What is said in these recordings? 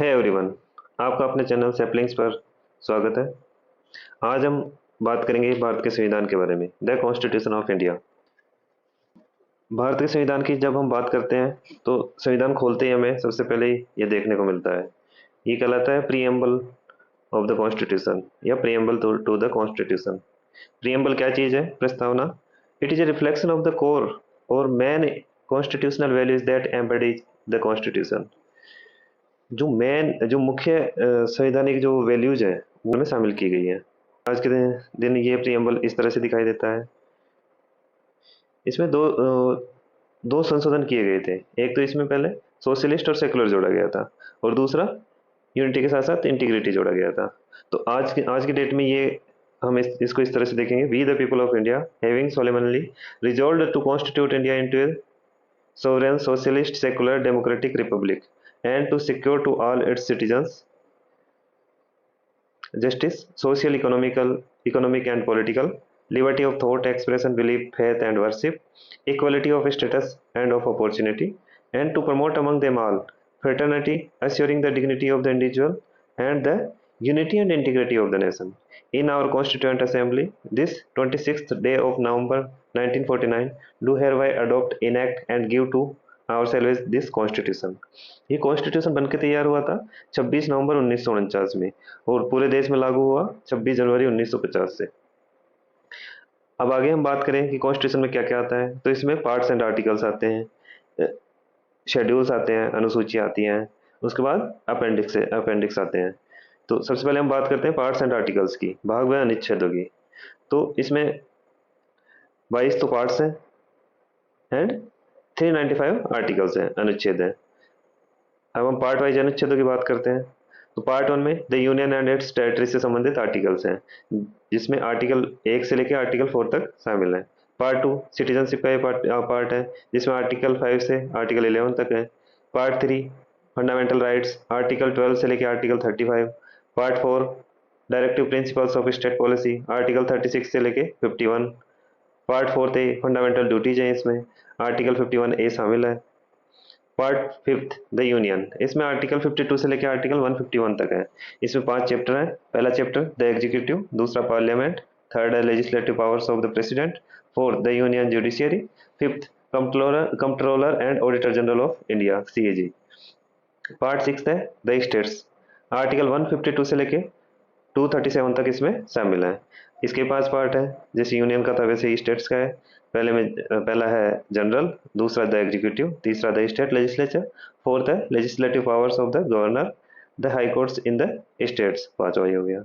है एवरीवन, आपका अपने चैनल सैपलिंग्स पर स्वागत है। आज हम बात करेंगे भारत के संविधान के बारे में, the constitution of India. Bharat के संविधान की जब हम बात करते हैं तो संविधान खोलते ही हमें सबसे पहले ये देखने को मिलता है, ये कहलाता है प्रीएम्बल ऑफ द कॉन्स्टिट्यूशन या preamble to the constitution. Preamble क्या चीज़ है? प्रस्तावना। It is a reflection of the core और main constitutional values that embodies the constitution. जो मुख्य संवैधानिक जो वैल्यूज हैं वो में शामिल की गई हैं। आज के दिन ये प्रियम्बल इस तरह से दिखाई देता है। इसमें दो संशोधन किए गए थे। एक तो इसमें पहले सोशलिस्ट और सेकुलर जोड़ा गया था और दूसरा यूनिटी के साथ साथ इंटीग्रिटी जोड़ा गया था। तो आज की डेट में ये हम इसको इस तरह से देखेंगे। We the people of India having solemnly resolved to constitute India into a sovereign socialist secular democratic republic and to secure to all its citizens justice, social, economic and political, liberty of thought, expression, belief, faith and worship, equality of status and of opportunity, and to promote among them all fraternity, assuring the dignity of the individual and the unity and integrity of the nation. In our Constituent Assembly, this 26th day of November 1949, do hereby adopt, enact and give to ourselves this Constitution. ये constitution बनके तैयार हुआ था 26 नवंबर 1949 में और पूरे देश में लागू हुआ 26 जनवरी 1950 से। अब आगे हम बात करें कि कॉन्स्टिट्यूशन में क्या क्या आता है, तो इसमें पार्ट्स एंड आर्टिकल्स आते हैं, शेड्यूल्स आते हैं, अनुसूची आती हैं, उसके बाद अपेंडिक्स आते हैं। तो सबसे पहले हम बात करते हैं पार्ट्स एंड आर्टिकल्स की, भाग व अनुच्छेदों की। तो इसमें 22 तो पार्ट्स हैं एंड 395 आर्टिकल्स हैं, अनुच्छेद हैं। अब हम पार्ट वाइज अनुच्छेदों की बात करते हैं। तो पार्ट 1 में the union and it's territory से संबंधित आर्टिकल्स हैं, जिसमें आर्टिकल 1 से लेकर आर्टिकल 4 तक शामिल है। पार्ट 2 सिटीजनशिप का ये पार्ट है, जिसमें आर्टिकल 5 से आर्टिकल 11 तक है। पार्ट 3 फंडामेंटल राइट्स, आर्टिकल 12 से लेकर article 35। Part 4 directive principles of state policy, article 36 से लेकर 51। पार्ट 4 थे फंडामेंटल ड्यूटीज हैं, इसमें आर्टिकल 51A शामिल है। पार्ट 5 द यूनियन, इसमें आर्टिकल 52 से लेकर आर्टिकल 151 तक है। इसमें 5 चैप्टर हैं। पहला चैप्टर द एग्जीक्यूटिव, दूसरा पार्लियामेंट, थर्ड है legislative powers of the president, fourth the union judiciary, fifth controller and auditor general of India CAG। Part 6 है द स्टेट्स, आर्टिकल 152 से लेके 237 तक इसमें शामिल है। इसके 5 पार्ट है, जैसे यूनियन का था वैसे ही स्टेट्स का है। पहला है जनरल, दूसरा द एग्जीक्यूटिव, तीसरा द स्टेट लेजिस्लेचर, फोर्थ है legislative powers of the governor, the high courts in the states, पांचवा ही हो गया।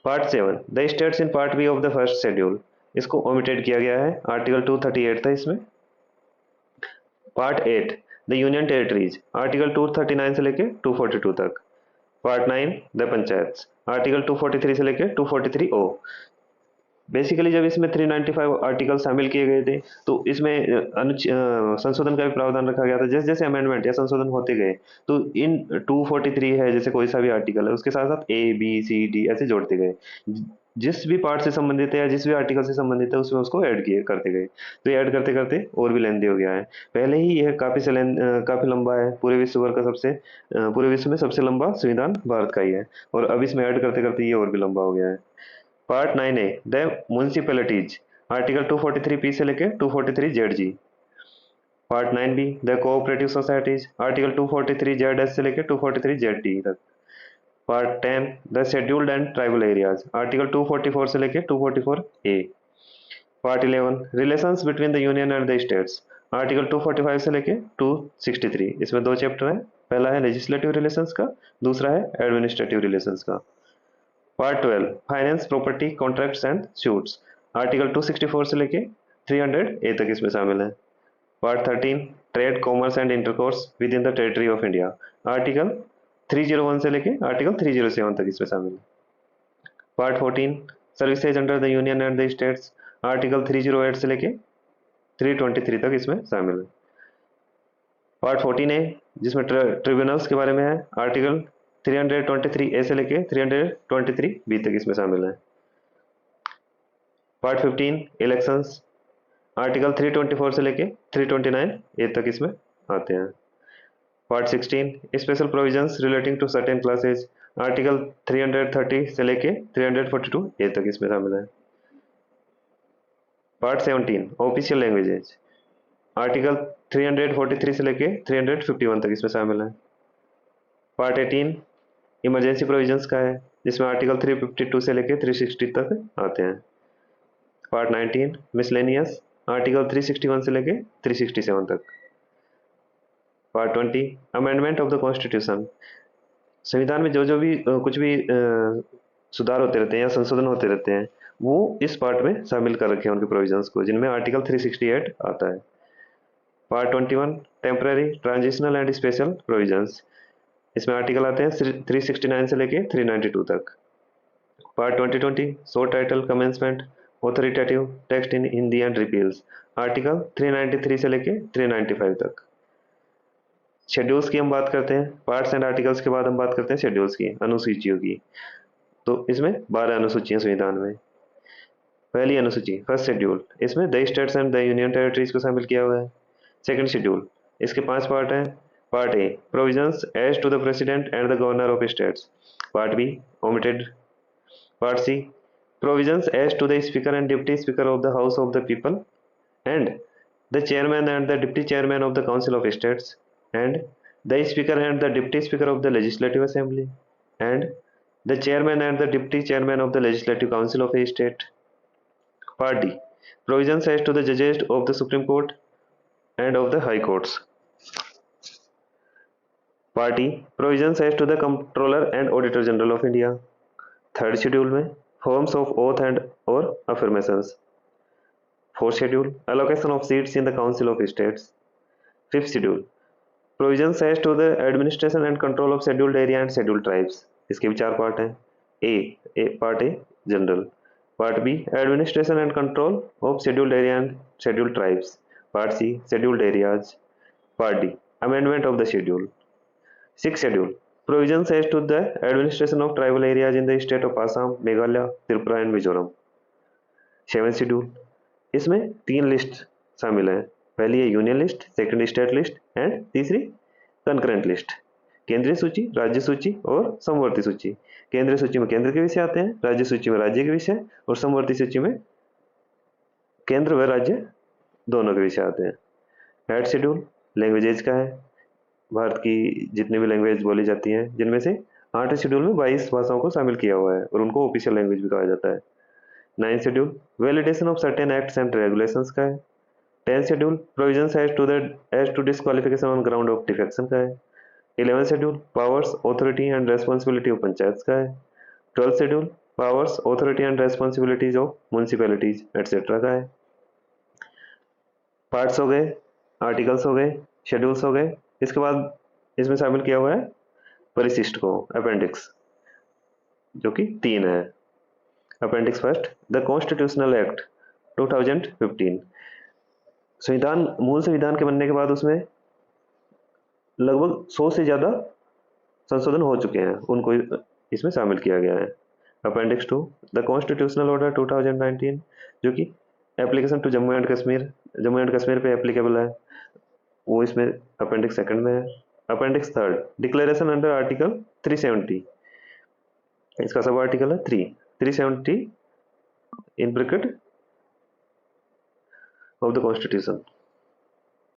Part 7 the states in part B of the first schedule, इसको ओमिटेड किया गया है, आर्टिकल 238 था इसमें। Part 8 the union territories, article 239 से लेके 242 तक। पार्ट 9 द पंचायत, आर्टिकल 243 से लेके 243O। बेसिकली जब इसमें 395 आर्टिकल शामिल किए गए थे तो इसमें संशोधन का भी प्रावधान रखा गया था। जैसे जैसे अमेंडमेंट या संशोधन होते गए तो इन 243 है, जैसे कोई सा भी आर्टिकल है उसके साथ साथ A B C D ऐसे जोड़ते गए। जिस भी पार्ट से संबंधित है या जिस भी आर्टिकल से संबंधित है उसमें उसको ऐड किए करते गए। तो ये ऐड करते करते और भी लेंदी हो गया है। पहले ही यह काफी लंबा है, पूरे विश्व में सबसे लंबा संविधान भारत का ही है और अब इसमें ऐड करते करते ये और भी लंबा हो गया है। Part 9A the municipalities, article 243P से लेके 243ZG। Part 9B the cooperative societies, article 243ZS से लेके 243ZT तक। Part 10 the scheduled and tribal areas, article 244 से लेके 244A। Part 11 relations between the union and the states, article 245 से लेके 263। इसमें 2 चैप्टर हैं, पहला है लेजिस्लेटिव रिलेशंस का, दूसरा है एडमिनिस्ट्रेटिव रिलेशंस का। Part 12 finance, property, contracts and suits, article 264 से लेके 300A तक इसमें शामिल है। Part 13 trade, commerce and intercourse with in the territory of India, article 301 से लेके आर्टिकल 307 तक इसमें शामिल है। Part 14 services under the union and the states, article 308 से लेके 323 तक इसमें शामिल है। पार्ट 14A जिसमें ट्रिब्यूनल्स के बारे में है, आर्टिकल 323A से लेके 323B तक इसमें शामिल है। पार्ट 15 इलेक्शंस, आर्टिकल 324 से लेके 329A तक इसमें आते हैं। Part 16 special provisions relating to certain classes, article 330 से लेके 342 ए तक इसमें शामिल है। पार्ट 17 ऑफिशियल लैंग्वेजेज, आर्टिकल 343 से लेके 351 तक इसमें शामिल है। पार्ट 18 इमरजेंसी प्रोविजंस का है, जिसमें आर्टिकल 352 से लेके 360 तक आते हैं। पार्ट 19 मिसलेनियस, आर्टिकल 361 से लेके 367 तक। Part 20 amendment of the constitution, संविधान में जो जो भी कुछ भी सुधार होते रहते हैं या संशोधन होते रहते हैं, वो इस पार्ट में शामिल कर रखे हैं उनके प्रोविजंस को, जिनमें आर्टिकल 368 आता है। Part 21 temporary, transitional and special provisions, इसमें आर्टिकल आते हैं 369 से लेके 392 तक। Part 2020 short title commencement, authoritative text in Hindi and repeals, article 393 से लेके 395 तक। शेड्यूल्स की हम बात करते हैं, पार्ट्स एंड आर्टिकल्स के बाद हम बात करते हैं शेड्यूल्स की, अनुसूचियों की। तो इसमें 12 अनुसूचियां संविधान में। पहली अनुसूची फर्स्ट शेड्यूल, इसमें the states and the union territories को शामिल किया हुआ है। सेकंड शेड्यूल, इसके 5 पार्ट हैं। Part A provisions as to the president and the governor of states, part B omitted. Part C provisions as to the speaker and deputy speaker of the house of the people and the chairman and the deputy chairman of the council of states and the speaker and the deputy speaker of the legislative assembly and the chairman and the deputy chairman of the legislative council of a state. Part D provisions as to the judges of the supreme court and of the high courts. Part E provisions as to the comptroller and auditor general of India. Third schedule में forms of oath and or affirmations. Fourth schedule allocation of seats in the council of states. Fifth schedule provisions as to the administration and control of scheduled area and scheduled tribes, इसके भी 4 part हैं। Part A general, part B administration and control of scheduled area and scheduled tribes, part C scheduled areas, part D amendment of the schedule. 6 schedule provisions as to the administration of tribal areas in the state of Assam, Meghalaya, Tripura and Mizoram. 7 schedule, इसमें 3 list शामिल हैं। पहली है union list, second state list and तीसरी concurrent list. केंद्रीय सूची, राज्य सूची और समवर्ती सूची। केंद्रीय सूची में केंद्र के विषय आते हैं, राज्य सूची में राज्य के विषय और समवर्ती सूची में केंद्र व राज्य दोनों के विषय आते हैं। 8 शेड्यूल लैंग्वेजेज का है, भारत की जितनी भी लैंग्वेज बोली जाती हैं, जिनमें से 8 शेड्यूल में 22 भाषाओं को शामिल किया हुआ है और उनको ऑफिशियल लैंग्वेज भी कहा जाता है। 9 schedule validation of certain acts and regulations का है। 10 schedule provisions as to disqualification on ground of defection का है। 11 schedule powers, authority and responsibility of panchayat का है। 12 schedule powers, authority and responsibilities of municipalities etcetera का है। पार्ट्स हो गए, आर्टिकल्स हो गए, शेड्यूल्स हो गए। इसके बाद इसमें शामिल किया हुआ है परिशिष्ट को, अपेंडिक्स, जो कि 3 है। Appendix first the constitutional act 2015। संविधान, मूल संविधान के बनने के बाद उसमें लगभग 100 से ज़्यादा संशोधन हो चुके हैं, उनको इसमें शामिल किया गया है। अपेंडिक्स 2 द कॉन्स्टिट्यूशनल ऑर्डर 2019, जो कि application to Jammu and Kashmir पे एप्लीकेबल है, वो इसमें अपेंडिक्स सेकंड में है। Appendix third declaration under article 370, इसका सब आर्टिकल है 370 in bracket of the constitution।